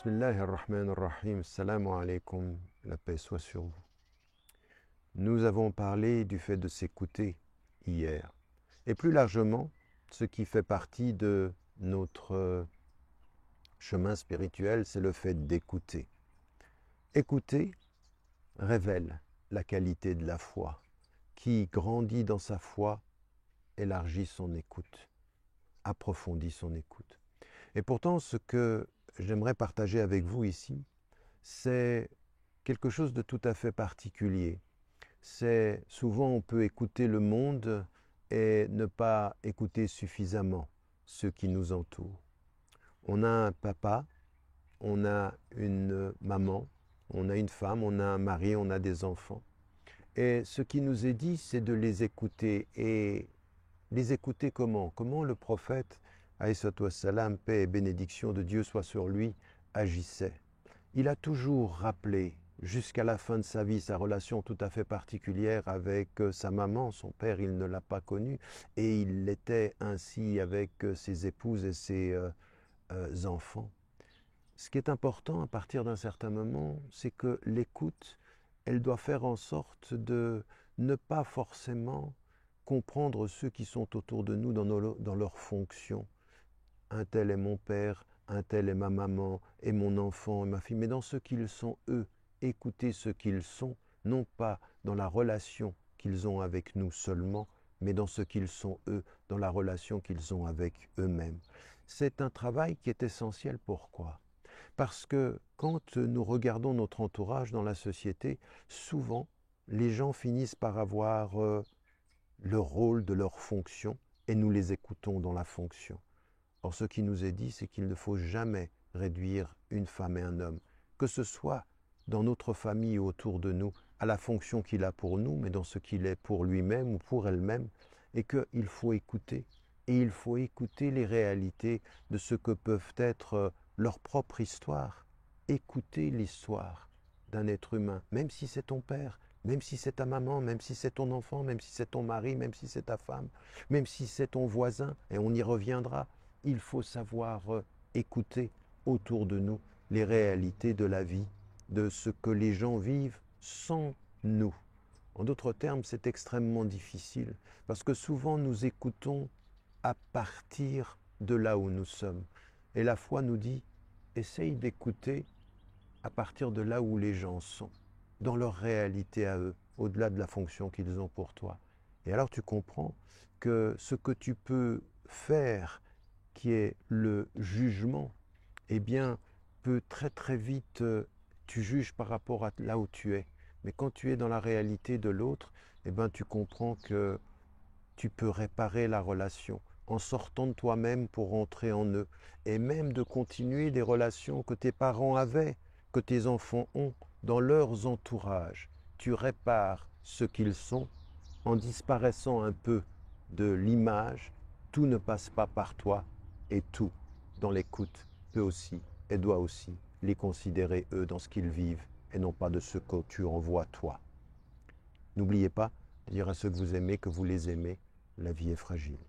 Bismillahirrahmanirrahim. Assalamu alaikum. La paix soit sur vous. Nous avons parlé du fait de s'écouter hier. Et plus largement, ce qui fait partie de notre chemin spirituel, c'est le fait d'écouter. Écouter révèle la qualité de la foi. Qui grandit dans sa foi, élargit son écoute, approfondit son écoute. Et pourtant, ce que j'aimerais partager avec vous ici, c'est quelque chose de tout à fait particulier. C'est souvent on peut écouter le monde et ne pas écouter suffisamment ceux qui nous entourent. On a un papa, on a une maman, on a une femme, on a un mari, on a des enfants. Et ce qui nous est dit, c'est de les écouter. Et les écouter comment? Comment le prophète, alayhi wassalam, paix et bénédiction de Dieu soit sur lui, agissait? Il a toujours rappelé, jusqu'à la fin de sa vie, sa relation tout à fait particulière avec sa maman. Son père, il ne l'a pas connu. Et il l'était ainsi avec ses épouses et ses enfants. Ce qui est important à partir d'un certain moment, c'est que l'écoute, elle doit faire en sorte de ne pas forcément comprendre ceux qui sont autour de nous dans leurs fonctions. Un tel est mon père, un tel est ma maman, et mon enfant, et ma fille, mais dans ce qu'ils sont eux, écouter ce qu'ils sont, non pas dans la relation qu'ils ont avec nous seulement, mais dans ce qu'ils sont eux, dans la relation qu'ils ont avec eux-mêmes. C'est un travail qui est essentiel. Pourquoi ? Parce que quand nous regardons notre entourage dans la société, souvent les gens finissent par avoir le rôle de leur fonction et nous les écoutons dans la fonction. Or, ce qui nous est dit, c'est qu'il ne faut jamais réduire une femme et un homme, que ce soit dans notre famille ou autour de nous, à la fonction qu'il a pour nous, mais dans ce qu'il est pour lui-même ou pour elle-même, et qu'il faut écouter. Et il faut écouter les réalités de ce que peuvent être leur propre histoire. Écouter l'histoire d'un être humain, même si c'est ton père, même si c'est ta maman, même si c'est ton enfant, même si c'est ton mari, même si c'est ta femme, même si c'est ton voisin, et on y reviendra. Il faut savoir écouter autour de nous les réalités de la vie, de ce que les gens vivent sans nous. En d'autres termes, c'est extrêmement difficile, parce que souvent nous écoutons à partir de là où nous sommes. Et la foi nous dit, essaye d'écouter à partir de là où les gens sont, dans leur réalité à eux, au-delà de la fonction qu'ils ont pour toi. Et alors tu comprends que ce que tu peux faire, qui est le jugement, eh bien, peut très vite, tu juges par rapport à là où tu es. Mais quand tu es dans la réalité de l'autre, eh bien, tu comprends que tu peux réparer la relation en sortant de toi-même pour entrer en eux. Et même de continuer des relations que tes parents avaient, que tes enfants ont, dans leurs entourages. Tu répares ce qu'ils sont en disparaissant un peu de l'image. Tout ne passe pas par toi et tout, dans l'écoute, peut aussi et doit aussi les considérer eux dans ce qu'ils vivent et non pas de ce que tu envoies toi. N'oubliez pas de dire à ceux que vous aimez que vous les aimez. La vie est fragile.